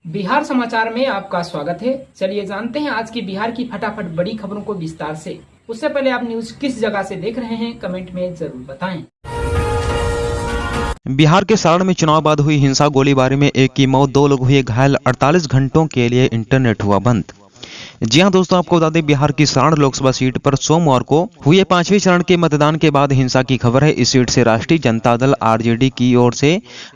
बिहार समाचार में आपका स्वागत है। चलिए जानते हैं आज की बिहार की फटाफट बड़ी खबरों को विस्तार से। उससे पहले आप न्यूज किस जगह से देख रहे हैं कमेंट में जरूर बताएं। बिहार के सारण में चुनाव बाद हुई हिंसा, गोलीबारी में एक की मौत, 2 लोग हुए घायल, 48 घंटों के लिए इंटरनेट हुआ बंद। जी हां दोस्तों, आपको बता दें बिहार की सारण लोकसभा सीट पर सोमवार को हुए 5वें चरण के मतदान के बाद हिंसा की खबर है। इस सीट से राष्ट्रीय जनता दल आरजेडी की ओर से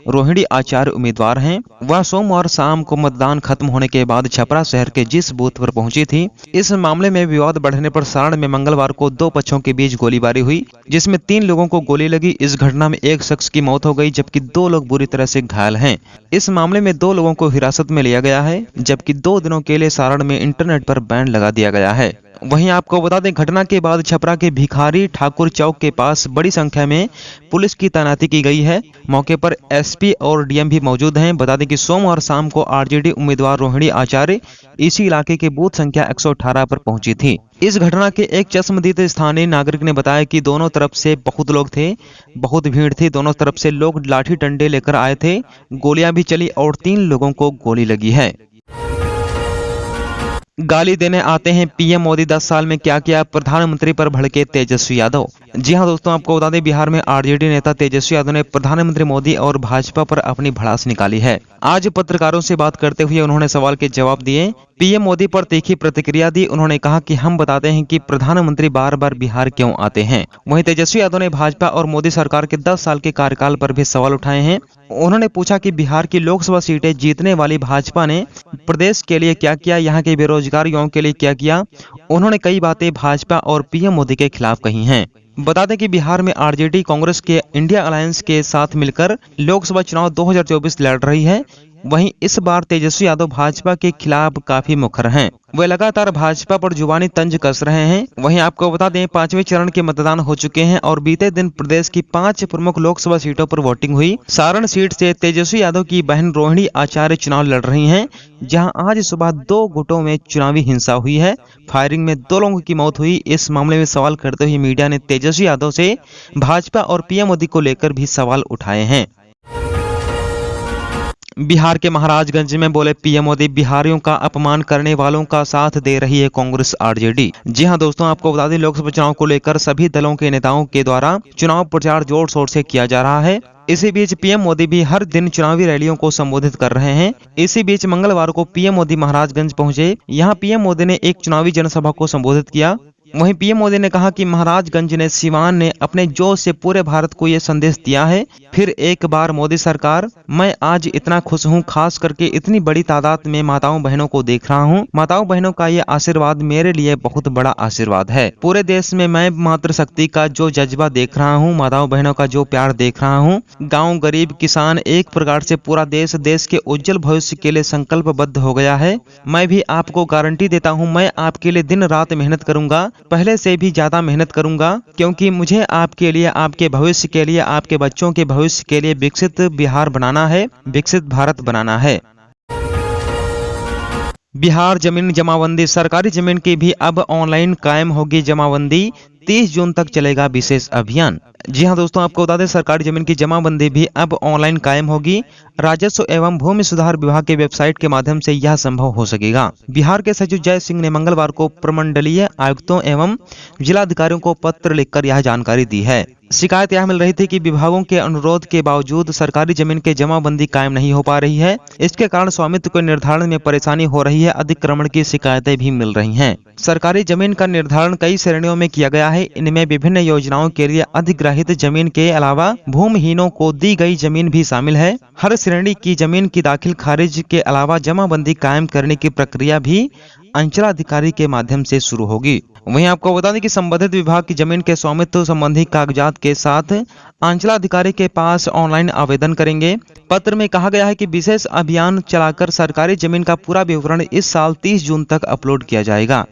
रोहिणी आचार्य उम्मीदवार हैं। वह सोमवार शाम को मतदान खत्म होने के बाद छपरा शहर के जिस बूथ पर पहुंची थी। इस मामले में विवाद बढ़ने पर सारण में मंगलवार को 2 पक्षों के बीच गोलीबारी हुई, जिसमें 3 लोगों को गोली लगी। इस घटना में एक शख्स की मौत हो गई, जबकि 2 लोग बुरी तरह से घायल हैं। इस मामले में 2 लोगों को हिरासत में लिया गया है, जबकि 2 दिनों के लिए सारण में इंटरनेट पर बैन लगा दिया गया है। वहीं आपको बता दें घटना के बाद छपरा के भिखारी ठाकुर चौक के पास बड़ी संख्या में पुलिस की तैनाती की गई है। मौके पर एसपी और डीएम भी मौजूद हैं। बता दें कि सोमवार शाम को आरजेडी उम्मीदवार रोहिणी आचार्य इसी इलाके के बूथ संख्या 118 पर पहुंची थी। इस घटना के एक चश्मदीद स्थानीय नागरिक ने बताया कि दोनों तरफ से बहुत लोग थे, बहुत भीड़ थी। दोनों तरफ से लोग लाठी डंडे लेकर आए थे, गोलियां भी चली और 3 लोगों को गोली लगी है। गाली देने आते हैं पीएम मोदी, 10 साल में क्या किया, प्रधानमंत्री पर भड़के तेजस्वी यादव। जी हां दोस्तों, आपको बता दें बिहार में आरजेडी नेता तेजस्वी यादव ने प्रधानमंत्री मोदी और भाजपा पर अपनी भड़ास निकाली है। आज पत्रकारों से बात करते हुए उन्होंने सवाल के जवाब दिए। पीएम मोदी पर तीखी प्रतिक्रिया दी। उन्होंने कहा कि हम बताते हैं कि प्रधानमंत्री बार बार बिहार क्यों आते हैं। वहीं तेजस्वी यादव ने भाजपा और मोदी सरकार के 10 साल के कार्यकाल पर भी सवाल उठाए हैं। उन्होंने पूछा कि बिहार की लोकसभा सीटें जीतने वाली भाजपा ने प्रदेश के लिए क्या किया, यहाँ के बेरोजगार युवाओं के लिए क्या किया। उन्होंने कई बातें भाजपा और पीएम मोदी के खिलाफ कही हैं। बता दें कि बिहार में आरजेडी कांग्रेस के इंडिया अलायंस के साथ मिलकर लोकसभा चुनाव 2024 लड़ रही है। वहीं इस बार तेजस्वी यादव भाजपा के खिलाफ काफी मुखर हैं। वे लगातार भाजपा पर जुबानी तंज कस रहे हैं। वहीं आपको बता दें 5वें चरण के मतदान हो चुके हैं और बीते दिन प्रदेश की 5 प्रमुख लोकसभा सीटों पर वोटिंग हुई। सारण सीट से तेजस्वी यादव की बहन रोहिणी आचार्य चुनाव लड़ रही हैं, जहां आज सुबह 2 गुटों में चुनावी हिंसा हुई है। फायरिंग में 2 लोगों की मौत हुई। इस मामले में सवाल करते हुए मीडिया ने तेजस्वी यादव से भाजपा और पीएम मोदी को लेकर भी सवाल उठाए हैं। बिहार के महाराजगंज में बोले पीएम मोदी, बिहारियों का अपमान करने वालों का साथ दे रही है कांग्रेस आरजेडी। जी हां दोस्तों, आपको बता दें लोकसभा चुनाव को लेकर सभी दलों के नेताओं के द्वारा चुनाव प्रचार जोर शोर से किया जा रहा है। इसी बीच पीएम मोदी भी हर दिन चुनावी रैलियों को संबोधित कर रहे हैं। इसी बीच मंगलवार को पीएम मोदी महाराजगंज पहुंचे। यहां पीएम मोदी ने एक चुनावी जनसभा को संबोधित किया। वहीं पीएम मोदी ने कहा कि महाराजगंज ने सिवान ने अपने जोश से पूरे भारत को ये संदेश दिया है, फिर एक बार मोदी सरकार। मैं आज इतना खुश हूँ, खास करके इतनी बड़ी तादाद में माताओं बहनों को देख रहा हूँ। माताओं बहनों का ये आशीर्वाद मेरे लिए बहुत बड़ा आशीर्वाद है। पूरे देश में मैं मातृशक्ति का जो जज्बा देख रहा हूँ, माताओं बहनों का जो प्यार देख रहा हूँ। गाँव, गरीब, किसान, एक प्रकार से पूरा देश के उज्जवल भविष्य के लिए संकल्पबद्ध हो गया है। मैं भी आपको गारंटी देता हूँ, मैं आपके लिए दिन रात मेहनत करूंगा, पहले से भी ज्यादा मेहनत करूंगा, क्योंकि मुझे आपके लिए, आपके भविष्य के लिए, आपके बच्चों के भविष्य के लिए विकसित बिहार बनाना है, विकसित भारत बनाना है। बिहार जमीन जमाबंदी, सरकारी जमीन की भी अब ऑनलाइन कायम होगी जमाबंदी। 30 जून तक चलेगा विशेष अभियान। जी हां दोस्तों, आपको बता दें सरकारी जमीन की जमाबंदी भी अब ऑनलाइन कायम होगी। राजस्व एवं भूमि सुधार विभाग के वेबसाइट के माध्यम से यह संभव हो सकेगा। बिहार के सचिव जय सिंह ने मंगलवार को प्रमंडलीय आयुक्तों एवं जिलाधिकारियों को पत्र लिखकर यह जानकारी दी है। शिकायत यह मिल रही थी कि विभागों के अनुरोध के बावजूद सरकारी जमीन की जमाबंदी कायम नहीं हो पा रही है। इसके कारण स्वामित्व के निर्धारण में परेशानी हो रही है। अधिक्रमण की शिकायतें भी मिल रही हैं। सरकारी जमीन का निर्धारण कई श्रेणियों में किया गया है। इनमें विभिन्न योजनाओं के लिए अधिग्रहित जमीन के अलावा भूमिहीनों को दी गई जमीन भी शामिल है। हर श्रेणी की जमीन की दाखिल खारिज के अलावा जमाबंदी कायम करने की प्रक्रिया भी अंचलाधिकारी के माध्यम से शुरू होगी। वहीं आपको बता दें कि संबंधित विभाग की जमीन के स्वामित्व संबंधी कागजात के साथ अंचलाधिकारी के पास ऑनलाइन आवेदन करेंगे। पत्र में कहा गया है कि विशेष अभियान चलाकर सरकारी जमीन का पूरा विवरण इस साल 30 जून तक अपलोड किया जाएगा।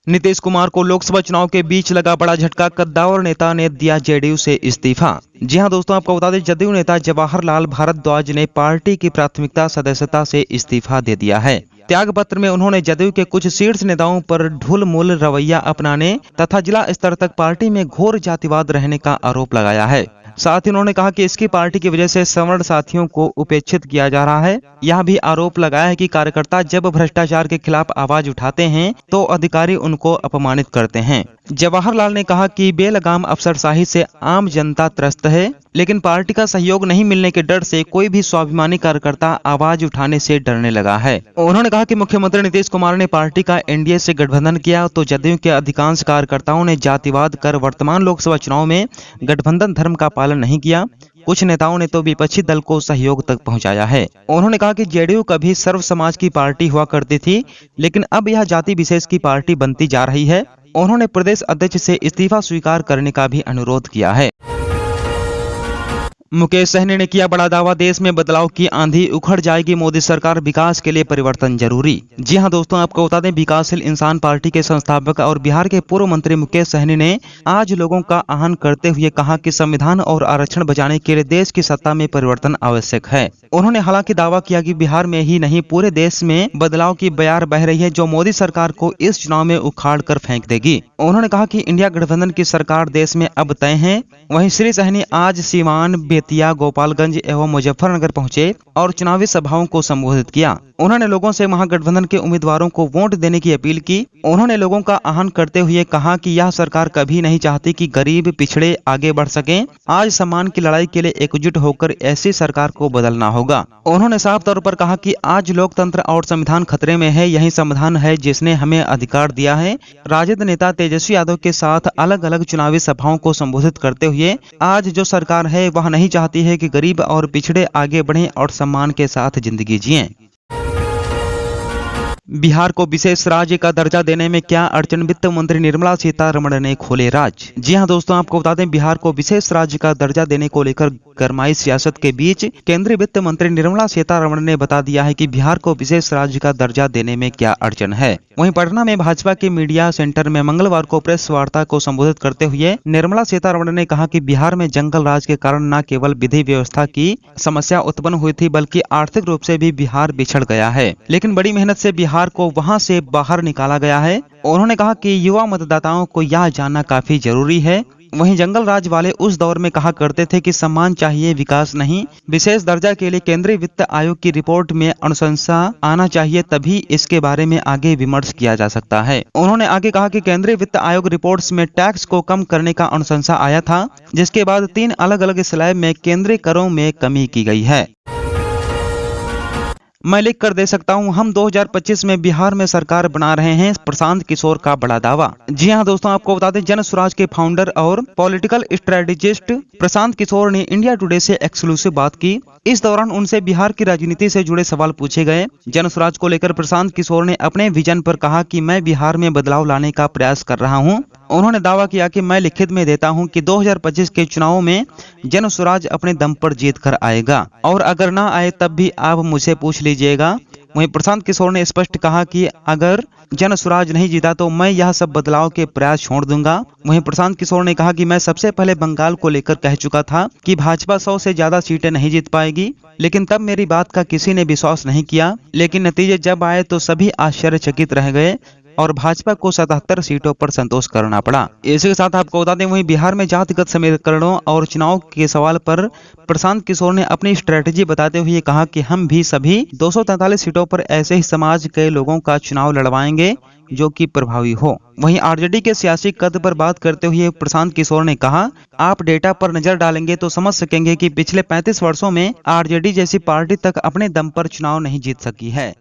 नीतीश कुमार को लोकसभा चुनाव के बीच लगा बड़ा झटका, कद्दावर नेता ने दिया जेडीयू से इस्तीफा। जी हां दोस्तों, आपको बता दें जदयू नेता जवाहरलाल भारद्वाज ने पार्टी की प्राथमिकता सदस्यता से इस्तीफा दे दिया है। त्याग पत्र में उन्होंने जदयू के कुछ शीर्ष नेताओं पर ढुलमुल रवैया अपनाने तथा जिला स्तर तक पार्टी में घोर जातिवाद रहने का आरोप लगाया है। साथ ही उन्होंने कहा कि इसकी पार्टी की वजह से सवर्ण साथियों को उपेक्षित किया जा रहा है। यह भी आरोप लगाया है कि कार्यकर्ता जब भ्रष्टाचार के खिलाफ आवाज उठाते हैं तो अधिकारी उनको अपमानित करते हैं। जवाहरलाल ने कहा कि बेलगाम अफसरशाही से आम जनता त्रस्त है, लेकिन पार्टी का सहयोग नहीं मिलने के डर से कोई भी स्वाभिमानी कार्यकर्ता आवाज उठाने से डरने लगा है। उन्होंने कहा कि मुख्यमंत्री नीतीश कुमार ने पार्टी का एनडीए से गठबंधन किया तो जदयू के अधिकांश कार्यकर्ताओं ने जातिवाद कर वर्तमान लोकसभा चुनाव में गठबंधन धर्म का पालन नहीं किया। कुछ नेताओं ने तो विपक्षी दल को सहयोग तक पहुंचाया है। उन्होंने कहा कि जेडीयू कभी सर्व समाज की पार्टी हुआ करती थी, लेकिन अब यह जाति विशेष की पार्टी बनती जा रही है। उन्होंने प्रदेश अध्यक्ष से इस्तीफा स्वीकार करने का भी अनुरोध किया है। मुकेश सहनी ने किया बड़ा दावा, देश में बदलाव की आंधी उखड़ जाएगी, मोदी सरकार, विकास के लिए परिवर्तन जरूरी। जी हां दोस्तों, आपको बता दें विकासशील इंसान पार्टी के संस्थापक और बिहार के पूर्व मंत्री मुकेश सहनी ने आज लोगों का आह्वान करते हुए कहा कि संविधान और आरक्षण बचाने के लिए देश की सत्ता में परिवर्तन आवश्यक है। उन्होंने हालांकि दावा किया कि बिहार में ही नहीं पूरे देश में बदलाव की बयार बह रही है, जो मोदी सरकार को इस चुनाव में उखाड़ कर फेंक देगी। उन्होंने कहा कि इंडिया गठबंधन की सरकार देश में अब तय है। वहीं श्री सहनी आज सीवान, बेतिया, गोपालगंज एवं मुजफ्फरनगर पहुंचे और चुनावी सभाओं को संबोधित किया। उन्होंने लोगों से महागठबंधन के उम्मीदवारों को वोट देने की अपील की। उन्होंने लोगों का आह्वान करते हुए कहा कि यह सरकार कभी नहीं चाहती कि गरीब पिछड़े आगे बढ़ सकें। आज सम्मान की लड़ाई के लिए एकजुट होकर ऐसी सरकार को बदलना होगा। उन्होंने साफ तौर पर कहा कि आज लोकतंत्र और संविधान खतरे में है। यही संविधान है जिसने हमें अधिकार दिया है। राजद नेता तेजस्वी यादव के साथ अलग अलग चुनावी सभाओं को संबोधित करते हुए आज जो सरकार है वह नहीं चाहती है कि गरीब और पिछड़े आगे बढ़ें और सम्मान के साथ जिंदगी जिएं। बिहार को विशेष राज्य का दर्जा देने में क्या अड़चन, वित्त मंत्री निर्मला सीतारमण ने खोले राज। जी हां दोस्तों, आपको बता दें बिहार को विशेष राज्य का दर्जा देने को लेकर गरमाई सियासत के बीच केंद्रीय वित्त मंत्री निर्मला सीतारमण ने बता दिया है कि बिहार को विशेष राज्य का दर्जा देने में क्या अड़चन है। वहीं पटना में भाजपा के मीडिया सेंटर में मंगलवार को प्रेस वार्ता को संबोधित करते हुए निर्मला सीतारमण ने कहा कि बिहार में जंगल राज के कारण न केवल विधि व्यवस्था की समस्या उत्पन्न हुई थी, बल्कि आर्थिक रूप से भी बिहार बिछड़ गया है। लेकिन बड़ी मेहनत से बिहार को वहां से बाहर निकाला गया है। उन्होंने कहा कि युवा मतदाताओं को यह जानना काफी जरूरी है। वहीं जंगल राज वाले उस दौर में कहा करते थे कि सम्मान चाहिए, विकास नहीं। विशेष दर्जा के लिए केंद्रीय वित्त आयोग की रिपोर्ट में अनुशंसा आना चाहिए, तभी इसके बारे में आगे विमर्श किया जा सकता है। उन्होंने आगे कहा कि केंद्रीय वित्त आयोग रिपोर्ट्स में टैक्स को कम करने का अनुशंसा आया था, जिसके बाद 3 अलग अलग स्लैब में केंद्रीय करों में कमी की गई है। मैं लिख कर दे सकता हूं, हम 2025 में बिहार में सरकार बना रहे हैं, प्रशांत किशोर का बड़ा दावा। जी हां दोस्तों, आपको बता दें जन स्वराज के फाउंडर और पॉलिटिकल स्ट्रेटेजिस्ट प्रशांत किशोर ने इंडिया टुडे से एक्सक्लूसिव बात की। इस दौरान उनसे बिहार की राजनीति से जुड़े सवाल पूछे गए। जन स्वराज को लेकर प्रशांत किशोर ने अपने विजन पर कहा कि मैं बिहार में बदलाव लाने का प्रयास कर रहा हूं। उन्होंने दावा किया कि मैं लिखित में देता हूं कि 2025 के चुनाव में जन स्वराज अपने दम पर जीत कर आएगा, और अगर ना आए तब भी आप मुझे पूछ लीजिएगा। वहीं प्रशांत किशोर ने स्पष्ट कहा कि अगर जन स्वराज नहीं जीता तो मैं यह सब बदलाव के प्रयास छोड़ दूंगा। वहीं प्रशांत किशोर ने कहा कि मैं सबसे पहले बंगाल को लेकर कह चुका था कि भाजपा 100 से ज्यादा सीटें नहीं जीत पाएगी, लेकिन तब मेरी बात का किसी ने विश्वास नहीं किया। लेकिन नतीजे जब आए तो सभी आश्चर्यचकित रह गए और भाजपा को 77 सीटों पर संतोष करना पड़ा। इसी के साथ आपको बता दें वहीं बिहार में जातिगत समीकरणों और चुनाव के सवाल पर प्रशांत किशोर ने अपनी स्ट्रेटेजी बताते हुए कहा कि हम भी सभी 243 सीटों पर ऐसे ही समाज के लोगों का चुनाव लड़वाएंगे जो कि प्रभावी हो। वहीं आरजेडी के सियासी कद पर बात करते हुए प्रशांत किशोर ने कहा, आप डेटा पर नजर डालेंगे तो समझ सकेंगे कि पिछले 35 वर्षों में आरजेडी जैसी पार्टी तक अपने दम पर चुनाव नहीं जीत सकी है।